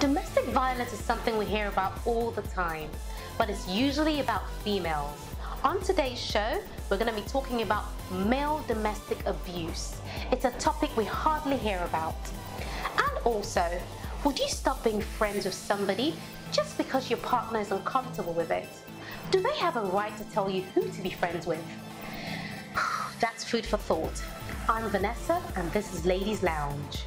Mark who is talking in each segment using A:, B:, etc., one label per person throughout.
A: Domestic violence is something we hear about all the time, but it's usually about females. On today's show, we're going to be talking about male domestic abuse. It's a topic we hardly hear about. And also, would you stop being friends with somebody just because your partner is uncomfortable with it? Do they have a right to tell you who to be friends with? That's food for thought. I'm Vanessa, and this is Ladies Lounge.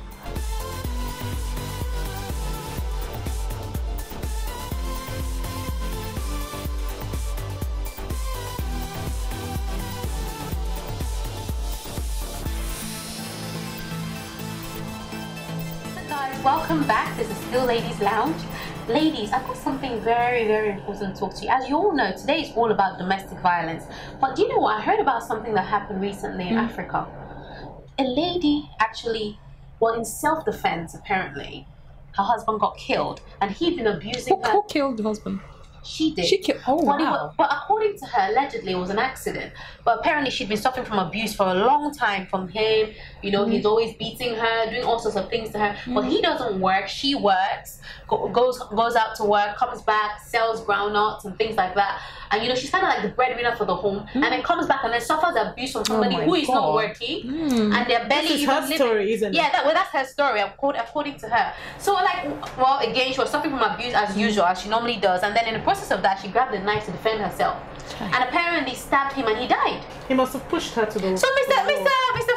A: Welcome back. This is still Ladies Lounge. Ladies, I've got something very, very important to talk to you. As you all know, today is all about domestic violence. But do you know what? I heard about something that happened recently in Africa. A lady actually, well, in self-defense, apparently, her husband got killed and he'd been abusing her.
B: Who killed the husband?
A: She did.
B: She killed. Oh, wow.
A: But according to her, allegedly it was an accident. But apparently she'd been suffering from abuse for a long time from him. You know, he's always beating her, doing all sorts of things to her. But he doesn't work. She works, goes out to work, comes back, sells groundnuts and things like that. And you know, she's kind of like the breadwinner for the home. And then comes back and then suffers abuse from somebody who is not working. And they're barely
C: this is
A: even
C: her
A: living.
C: story, isn't it?
A: Yeah, that's her story, according to her. So like, well, again, she was suffering from abuse as usual, as she normally does. And then in the process of that, she grabbed a knife to defend herself. And apparently stabbed him and he died.
C: He must have pushed her to the
A: So Mr.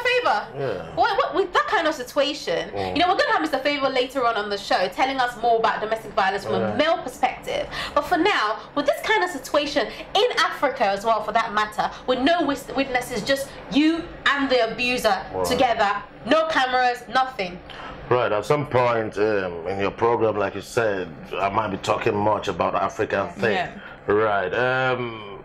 A: Favor, what with that kind of situation, you know, we're going to have Mr. Favor later on the show telling us more about domestic violence from a male perspective. But for now, with this kind of situation in Africa as well, for that matter, with no witnesses, just you and the abuser together, no cameras, nothing.
D: Right, at some point in your program, like you said, I might be talking much about the African thing.
B: Yeah.
D: Right.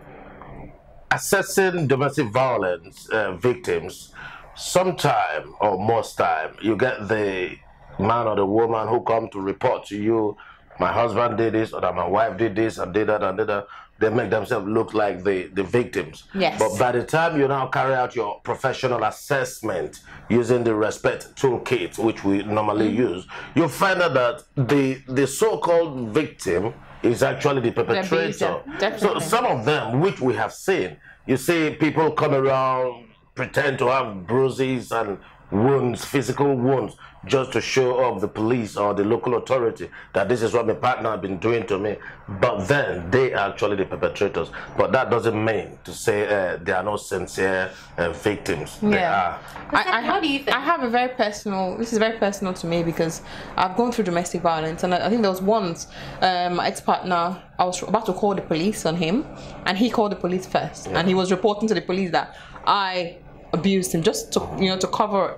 D: Assessing domestic violence victims, sometime or most time, you get the man or the woman who come to report to you, my husband did this, or that my wife did this and did that and did that. They make themselves look like the victims.
B: Yes.
D: But by the time you now carry out your professional assessment using the Respect toolkit, which we normally use, you find out that the so-called victim is actually the perpetrator. So some of them, which we have seen, you see people come around, pretend to have bruises and wounds, physical wounds, just to show off the police or the local authority that this is what my partner has been doing to me. But then they are actually the perpetrators. But that doesn't mean to say they are not sincere victims. They are.
A: What do you think?
B: I have a very personal, this is very personal to me because I've gone through domestic violence, and I think there was once my ex-partner, I was about to call the police on him, and he called the police first, and he was reporting to the police that I abused him just to, you know, to cover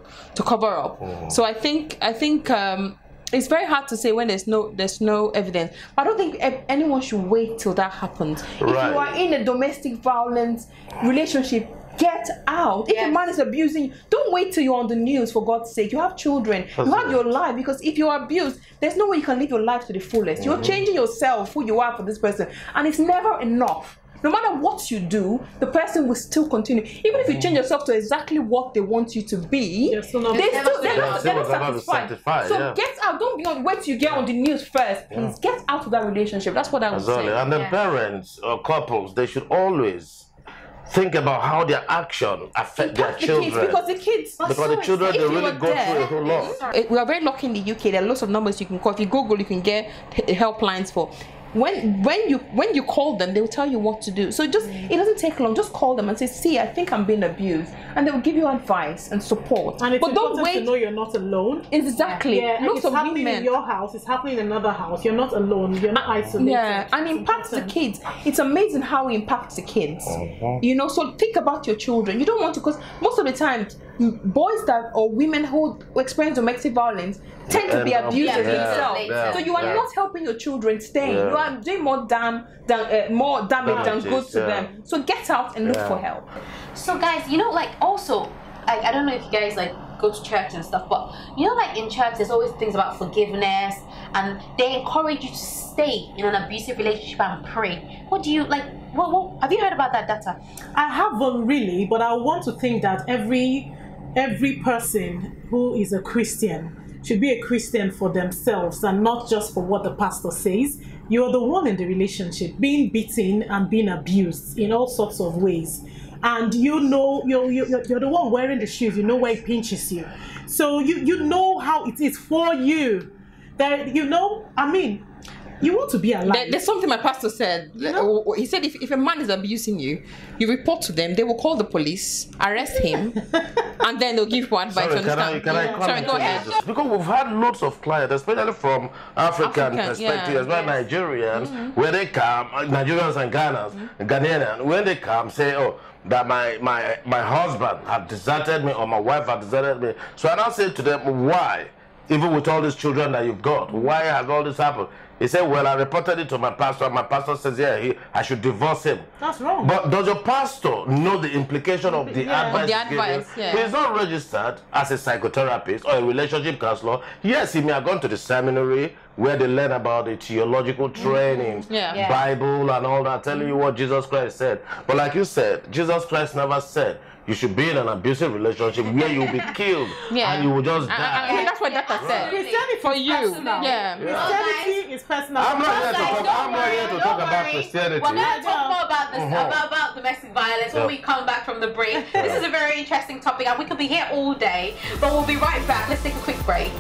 B: up. So I think it's very hard to say when there's no evidence. But I don't think anyone should wait till that happens. If you are in a domestic violence relationship, get out. If a man is abusing you, don't wait till you're on the news, for God's sake. You have children, you have your life, because if you're abused, there's no way you can live your life to the fullest. You're changing yourself, who you are for this person, and it's never enough. No matter what you do, the person will still continue. Even if you change yourself to exactly what they want you to be, they're not satisfied. So get out. Don't be on wait till you get on the news first. Please get out of that relationship. That's what I would say.
D: And the parents or couples, they should always think about how their action affect their children.
B: Because the children,
D: they really go through a whole lot.
B: We are very lucky in the UK. There are lots of numbers you can call. If you Google, you can get helplines for. When you call them, they will tell you what to do. So it doesn't take long. Just call them and say, "See, I think I'm being abused," and they will give you advice and support.
C: And it's important to know you're not alone.
B: Exactly.
C: It's happening in your house. It's happening in another house. You're not alone. You're not isolated.
B: Yeah, and impacts the kids. It's amazing how it impacts the kids. You know, so think about your children. You don't want to, because most of the time, boys or women who experience domestic violence tend to be abused themselves. So you are not helping your children stay. You are doing more damage than good to them. So get out and look for help.
A: So guys, you know, like also, I don't know if you guys like go to church and stuff, but you know, like in church there's always things about forgiveness, and they encourage you to stay in an abusive relationship and pray. What do you like? What have you heard about that data?
C: I haven't really, but I want to think that every person who is a Christian should be a Christian for themselves and not just for what the pastor says. You're the one in the relationship being beaten and being abused in all sorts of ways. And you know, you're the one wearing the shoes, you know where it pinches you. So you know how it is for you. That, you know, I mean, you want to be alive.
B: There's something my pastor said.
C: You know?
B: He said if a man is abusing you, you report to them, they will call the police, arrest him, and then they'll give you advice.
D: Sorry, can I
B: Sorry, go ahead.
D: Because we've had lots of clients, especially from African perspective, as well Nigerians, where they come, Nigerians and Ghanaians, when they come, say, oh, that my husband had deserted me or my wife had deserted me. So I now say to them, why? Even with all these children that you've got, why has all this happened? He said, well, I reported it to my pastor. My pastor says, yeah, I should divorce him.
C: That's wrong.
D: But does your pastor know the implication of the advice? He's not registered as a psychotherapist or a relationship counselor. Yes, he may have gone to the seminary where they learn about the theological training, Bible and all that, telling you what Jesus Christ said. But like you said, Jesus Christ never said you should be in an abusive relationship where you'll be killed and you will just die.
B: I mean, that's what Doctor said.
C: Christianity
B: For you.
C: Christianity is personal.
D: I'm not here to talk about Christianity.
A: We're going to talk more about this, about domestic violence when we come back from the break. This is a very interesting topic and we could be here all day, but we'll be right back. Let's take a quick break.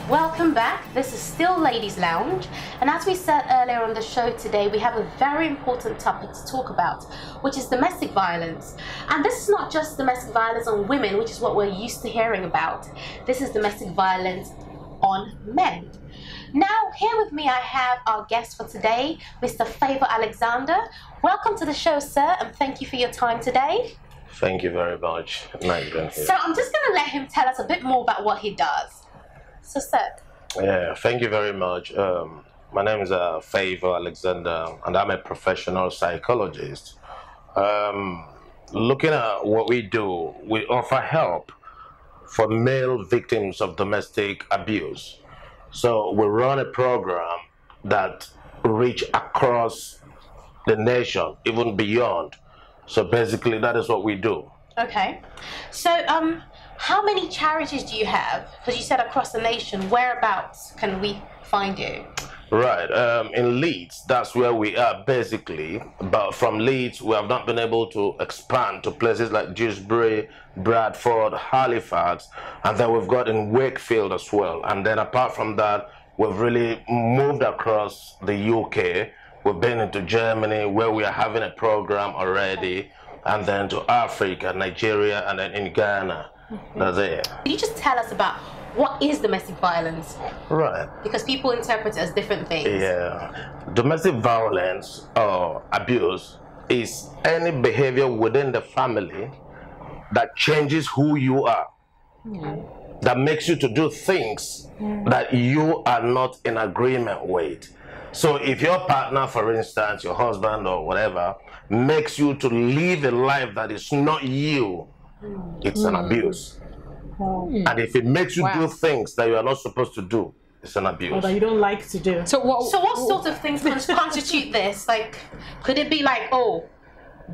A: Welcome back. This is still Ladies Lounge, and as we said earlier on the show today, we have a very important topic to talk about, which is domestic violence. And this is not just domestic violence on women, which is what we're used to hearing about. This is domestic violence on men. Now, here with me I have our guest for today, Mr. Favour Alexander. Welcome to the show, sir, and thank you for your time today.
D: Thank you very much. Nice being here.
A: So I'm just going to let him tell us a bit more about what he does. So, sir.
D: Yeah, thank you very much. My name is Favour Alexander, and I'm a professional psychologist. Looking at what we do, we offer help for male victims of domestic abuse. So we run a program that reach across the nation, even beyond. So basically, that is what we do.
A: Okay. So, how many charities do you have? Because you said across the nation. Whereabouts can we find you?
D: Right. In Leeds, that's where we are basically. But from Leeds, we have not been able to expand to places like Dewsbury, Bradford, Halifax, and then we've got in Wakefield as well. And then apart from that, we've really moved across the UK. We've been into Germany, where we are having a program already, and then to Africa, Nigeria, and then in Ghana. That's it.
A: Can you just tell us about what is domestic violence?
D: Right.
A: Because people interpret it as different things.
D: Yeah. Domestic violence or abuse is any behavior within the family that changes who you are. That makes you to do things that you are not in agreement with. So if your partner, for instance, your husband or whatever, makes you to live a life that is not you, it's an abuse. And if it makes you do things that you are not supposed to do, it's an abuse.
C: Or that you don't like to do.
A: So what sort of things constitute this? Like, could it be like, oh,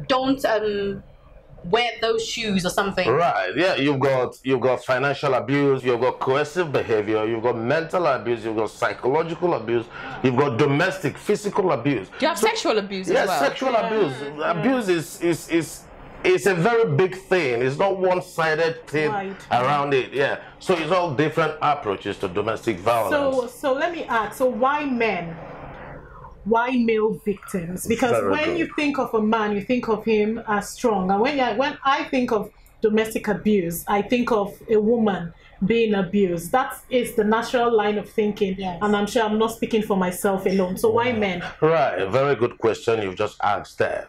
A: don't wear those shoes or something?
D: Right. Yeah. You've got financial abuse. You've got coercive behavior. You've got mental abuse. You've got psychological abuse. You've got domestic, physical abuse.
B: You have sexual abuse as well.
D: Yes, sexual abuse. Abuse is a very big thing. It's not one-sided thing around it. Yeah. So it's all different approaches to domestic violence.
C: So let me ask. So why men? Why male victims? Because when you think of a man, you think of him as strong. And when I think of domestic abuse, I think of a woman being abused. That is the natural line of thinking. Yes. And I'm sure I'm not speaking for myself alone. So why men? Right.
D: A very good question you've just asked there.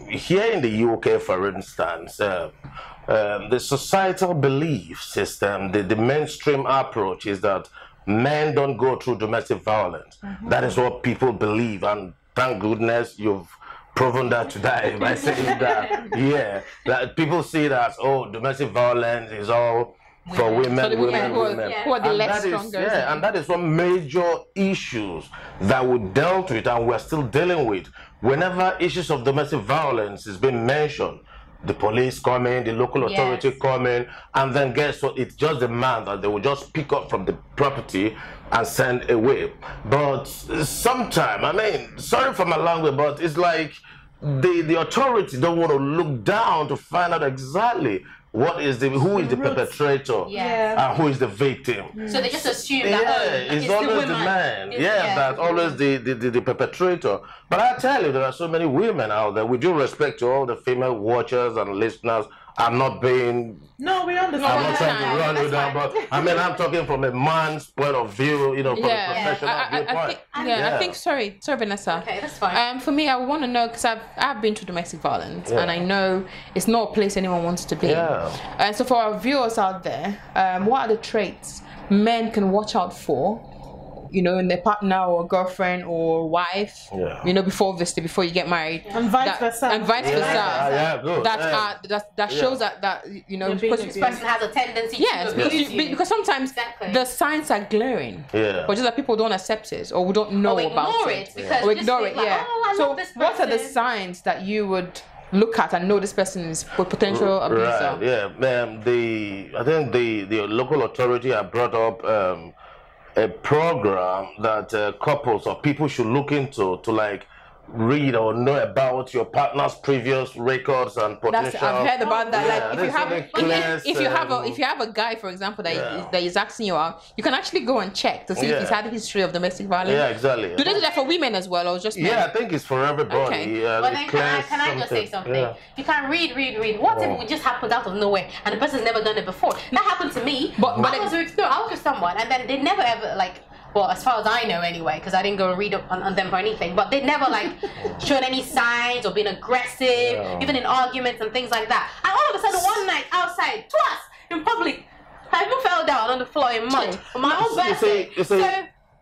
D: Here in the UK, for instance, the societal belief system, the mainstream approach is that men don't go through domestic violence. That is what people believe, and thank goodness you've proven that today by saying that. Yeah, that people see that, oh, domestic violence is all for women,
B: So the women who are the
D: And
B: less
D: that is-
B: stronger.
D: Yeah, and that is one major issues that we dealt with and we're still dealing with. Whenever issues of domestic violence is being mentioned, the police come in, the local authority come in, and then guess what? It's just the man that they will just pick up from the property and send away. But sometimes, I mean, sorry for my language, but it's like the authority don't want to look down to find out exactly who is the perpetrator and who is the victim.
A: So they just assume that
D: It's always the man. That's always the perpetrator. But I tell you, there are so many women out there. With due respect to all the female watchers and listeners, I'm not being.
C: No, we understand.
D: I'm not trying to run you down, but I mean, I'm talking from a man's point of view, you know, from a professional viewpoint.
B: I think. Sorry, Vanessa.
A: Okay, that's fine.
B: For me, I want to know because I've been through domestic violence, and I know it's not a place anyone wants to be. And so, for our viewers out there, what are the traits men can watch out for? You know, in their partner or girlfriend or wife, you know, before you get married,
C: and vice versa.
B: And vice versa.
D: Good.
B: That shows that you know, because
A: this person has a tendency to abuse you.
B: because sometimes the signs are glaring, but just that people don't accept it or we don't know about it,
A: or
B: ignore it. So what are the signs that you would look at and know this person is a potential abuser?
D: I think the local authority have brought up a program that couples or people should look into to like read or know about your partner's previous records and potential.
B: I've heard about that. Like if you have a guy, for example, that is asking you out, you can actually go and check to see if he's had a history of domestic violence.
D: Yeah, exactly.
B: Do they do that for women as well, or just men?
D: Yeah, I think it's for everybody.
B: Okay.
A: But then can I just say something? You can read. What if it just happens out of nowhere and the person's never done it before? That happened to me. I was with someone and then they never ever like. Well, as far as I know anyway, because I didn't go and read up on them for anything, but they never like shown any signs or been aggressive, even in arguments and things like that. And all of a sudden, one night outside, twice in public, I even fell down on the floor in mud on my own birthday.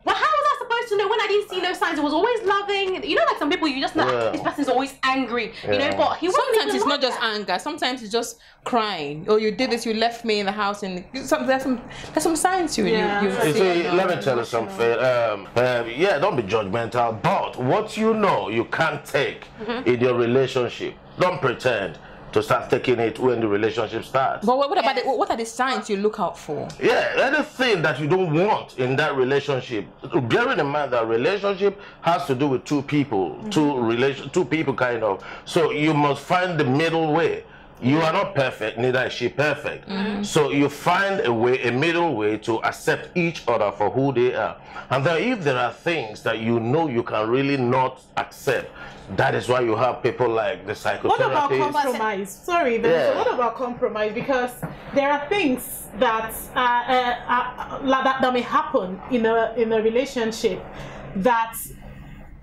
A: Well, how was I supposed to know when I didn't see no signs? It was always loving. You know, like some people, you just know this person's always angry. You know, but he wasn't.
B: Sometimes it's not just anger. Sometimes it's just crying. Oh, you did this. You left me in the house, and there's some signs you see.
D: Let me tell you something. Don't be judgmental. But what you know, you can't take in your relationship. Don't pretend to start taking it when the relationship starts.
B: But what are the signs you look out for?
D: Yeah, anything that you don't want in that relationship. Bearing in mind that relationship has to do with two people, two people kind of. So you must find the middle way. You are not perfect, neither is she perfect. So you find a middle way to accept each other for who they are. And then if there are things that you know you can really not accept, that is why you have people like the psychotherapist.
C: What about compromise? Sorry, what about compromise? Because there are things that that may happen in a relationship that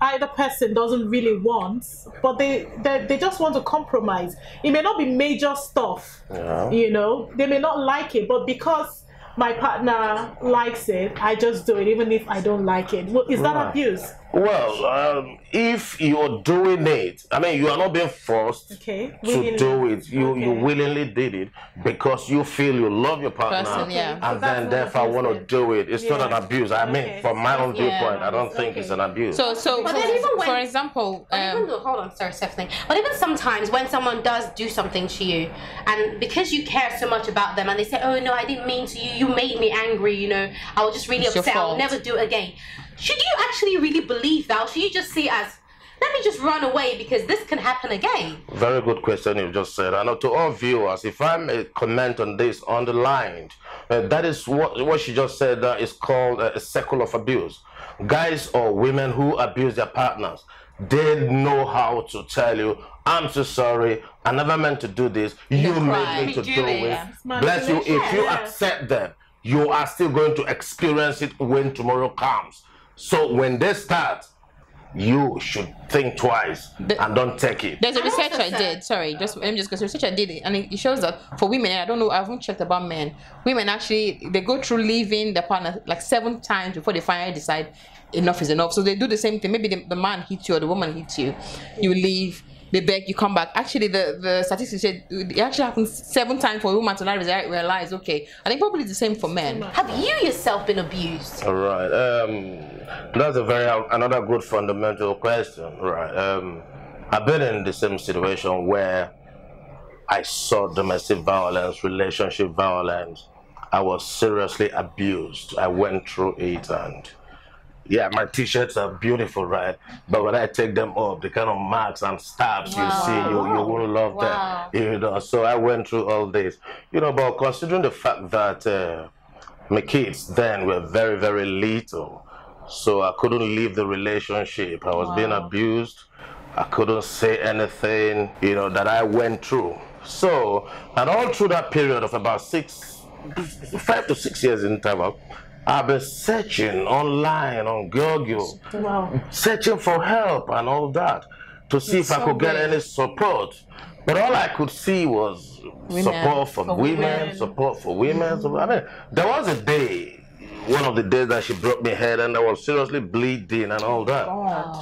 C: either person doesn't really want, but they just want to compromise. It may not be major stuff, you know, they may not like it, but because my partner likes it, I just do it even if I don't like it. Well, is that abuse?
D: Well, if you're doing it, I mean, you are not being forced to do it. You willingly did it because you feel you love your partner, and then therefore want to do it. It's not an abuse. I mean, from my own viewpoint, I don't think it's an abuse.
A: But then even for example, hold on, sorry, Stephanie. But even sometimes when someone does do something to you, and because you care so much about them, and they say, "Oh no, I didn't mean to. You made me angry. You know, I was just really upset. I'll never do it again." Should you actually really believe that, or should you just see it as, let me just run away because this can happen again?
D: Very good question you've just said. I know to all viewers, if I may comment on this underlined, that is what she just said is called a cycle of abuse. Guys or women who abuse their partners, they know how to tell you, I'm so sorry, I never meant to do this, you made me to do it. Bless you, if you accept them, you are still going to experience it when tomorrow comes. So when they start, you should think twice and don't take it.
B: There's a research I did. Sorry, let me just go. Research I did it, and it shows that for women, and I don't know, I haven't checked about men. Women actually they go through leaving their partner like 7 times before they finally decide enough is enough. So they do the same thing. Maybe the man hits you or the woman hits you. You leave. they beg, you come back. Actually, the statistics said it actually happens 7 times for a woman to now realize, okay, I think probably the same for men.
A: Have you yourself been abused?
D: All right. That's another good fundamental question. Right. I've been in the same situation where I saw domestic violence, relationship violence. I was seriously abused. I went through it, and yeah, my t-shirts are beautiful, right? But when I take them off, the kind of marks and stabs you see, you won't love them. You know, so I went through all this. You know, but considering the fact that my kids then were very, very little, so I couldn't leave the relationship. I was being abused. I couldn't say anything, you know, that I went through. So, and all through that period of about 5 to 6 years in interval, I've been searching online on Google, searching for help and all that to see if I could get any support. But all I could see was support for women, support for women. I mean, there was a day, one of the days that she broke my head and I was seriously bleeding and all that.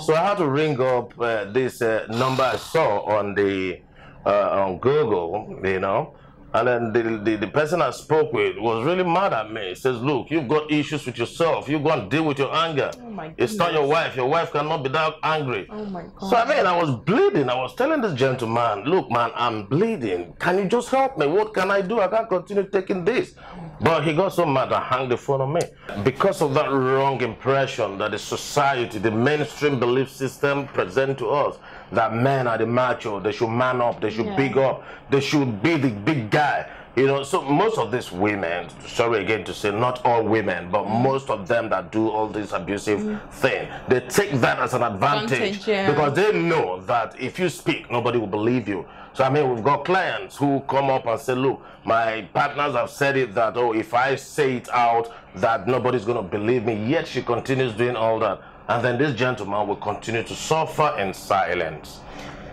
D: So I had to ring up this number I saw on the on Google, you know, and then the person I spoke with was really mad at me. He says, look, you've got issues with yourself. You go and deal with your anger. It's not your wife. Your wife cannot be that angry. So I mean, I was bleeding. I was telling this gentleman, look, man, I'm bleeding. Can you just help me? What can I do? I can't continue taking this. But he got so mad and hung the phone on me. Because of that wrong impression that the society, the mainstream belief system present to us, that men are the macho, they should man up, they should big up, they should be the big guy. You know, so most of these women, sorry again to say not all women, but most of them that do all this abusive thing, they take that as an advantage because they know that if you speak, nobody will believe you. So I mean, we've got clients who come up and say, look, my partners have said it that, oh, if I say it out, that nobody's going to believe me, yet she continues doing all that. And then this gentleman will continue to suffer in silence.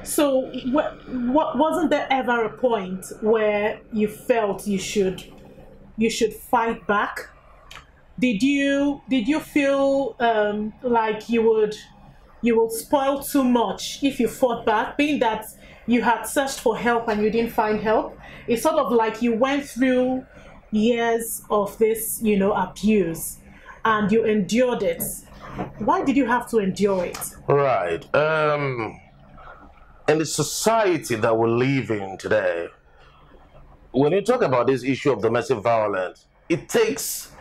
C: So, wasn't there ever a point where you felt you should fight back? Did you feel like you would spoil too much if you fought back, being that you had searched for help and you didn't find help? It's sort of like you went through years of this, you know, abuse, and you endured it. Why did you have to endure it?
D: Right. In the society that we live in today, when you talk about this issue of domestic violence, it takes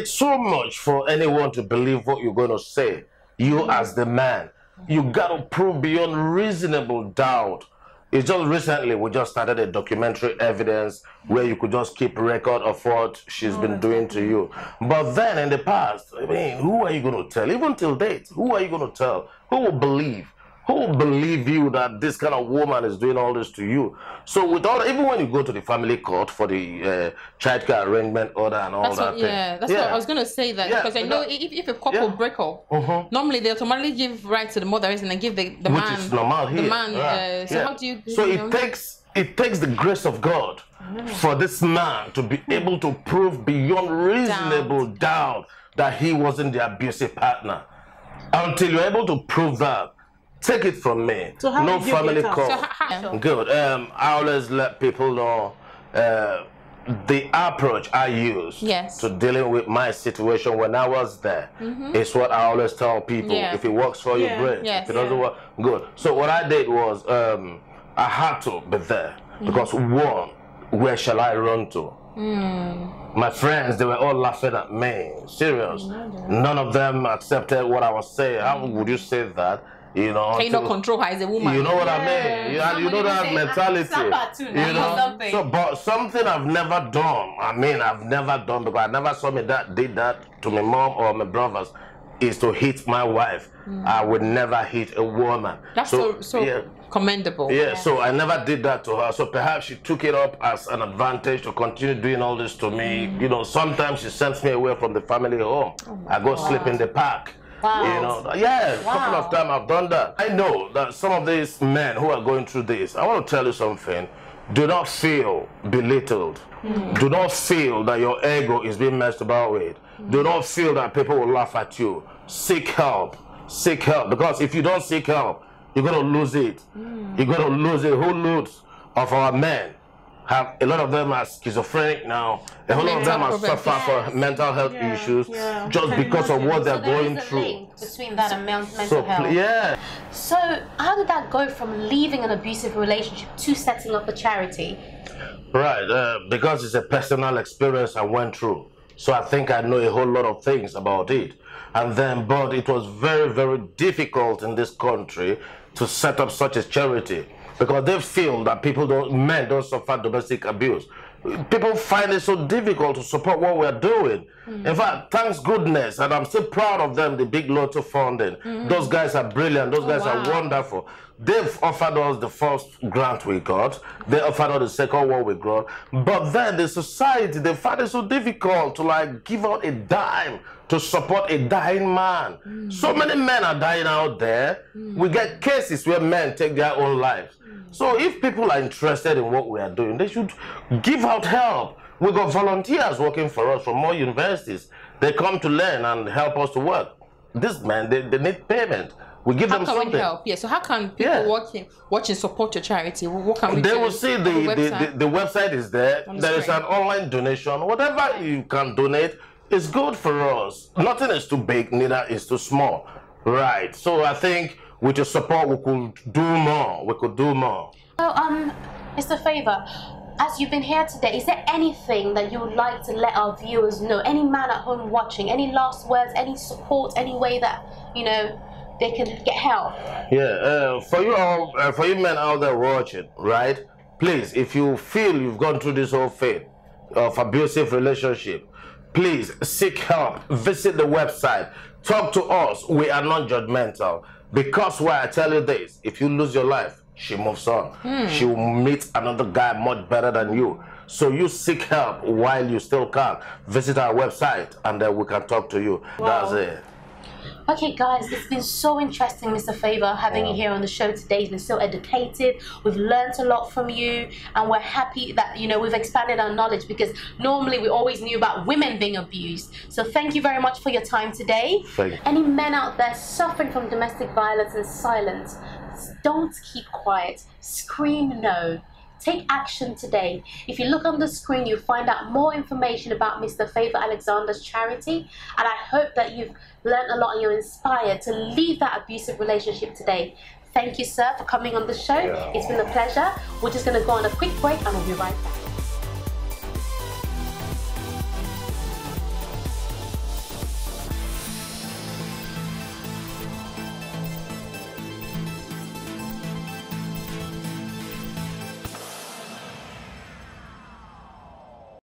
D: so much for anyone to believe what you're going to say. You as the man, you got to prove beyond reasonable doubt. It's just recently we just started a documentary evidence where you could just keep record of what she's been doing to you. But then in the past, I mean, who are you going to tell? Even till date, who are you going to tell? Who will believe? Who will believe you that this kind of woman is doing all this to you? So even when you go to the family court for the child care arrangement order and all that thing.
B: Yeah, that's what I was going to say that, because I know if a couple break up, normally they automatically give rights to the mother and then give the man.
D: Which is normal here.
B: The man. So how do you?
D: So it takes the grace of God for this man to be able to prove beyond reasonable doubt that he wasn't the abusive partner. Until you're able to prove that, take it from me. So how no family court. Good. I always let people know the approach I used to dealing with my situation when I was there is what I always tell people. If it works for you, great. If it doesn't work, good. So what I did was I had to be there because one, where shall I run to? My friends, they were all laughing at me. Serious. None of them accepted what I was saying. How would you say that? You know,
B: can you not control her as a woman?
D: You know what I mean? You know that mentality. You know, so but something I've never done. I mean, I've never done because I never saw me did that to my mom or my brothers. Is to hit my wife. I would never hit a woman.
B: That's so commendable.
D: Yeah, so I never did that to her. So perhaps she took it up as an advantage to continue doing all this to me. You know, sometimes she sends me away from the family home. I go sleep in the park. You know, a couple of times I've done that. I know that some of these men who are going through this, I want to tell you something. Do not feel belittled. Do not feel that your ego is being messed about with. Do not feel that people will laugh at you. Seek help. Seek help. Because if you don't seek help, you're going to lose it. You're going to lose a whole load of our men. Have a lot of them are schizophrenic now. A whole lot of them are suffering from mental health issues just because of what they're going through.
A: Link between that and mental health.
D: Yeah.
A: So how did that go from leaving an abusive relationship to setting up a charity?
D: Right, because it's a personal experience I went through. So I think I know a whole lot of things about it. And then, but it was very, very difficult in this country to set up such a charity, because they feel that men don't suffer domestic abuse. People find it so difficult to support what we're doing. In fact, thanks goodness, and I'm still proud of them, the Big Lotto funding. Those guys are brilliant. Those guys are wonderful. They've offered us the first grant we got. They offered us the second one we got. But then the society, they find it so difficult to like give out a dime to support a dying man. So many men are dying out there. We get cases where men take their own lives. So if people are interested in what we are doing, they should give out help. We got volunteers working for us from more universities. They come to learn and help us to work. These men, they need payment. We give them something. How can we help?
B: Yeah, so how can people watching support your charity? What can we do?
D: They will see the website is there. There is an online donation. Whatever you can donate is good for us. Nothing is too big, neither is too small. Right. So I think with your support, we could do more. We could do more.
A: So, Mr. Favor, as you've been here today, is there anything that you would like to let our viewers know? Any man at home watching, any last words, any support, any way that, you know, they can get help?
D: Yeah, for you all, for you men out there watching, right? Please, if you feel you've gone through this whole phase of abusive relationship, please seek help. Visit the website. Talk to us. We are not judgmental. Because why I tell you this, if you lose your life, she moves on. She will meet another guy much better than you. So you seek help while you still can. Visit our website and then we can talk to you. Wow. That's it.
A: Okay guys, it's been so interesting, Mr. Favor, having you here on the show today. It's been so educative. We've learned a lot from you, and we're happy that, you know, we've expanded our knowledge, because normally we always knew about women being abused. So thank you very much for your time today.
D: Thank you.
A: Any men out there suffering from domestic violence and silence, don't keep quiet. Scream no. Take action today. If you look on the screen, you'll find out more information about Mr. Favor Alexander's charity, and I hope that you've learned a lot and you're inspired to leave that abusive relationship today. Thank you, sir, for coming on the show. It's been a pleasure. We're just going to go on a quick break and we'll be right back.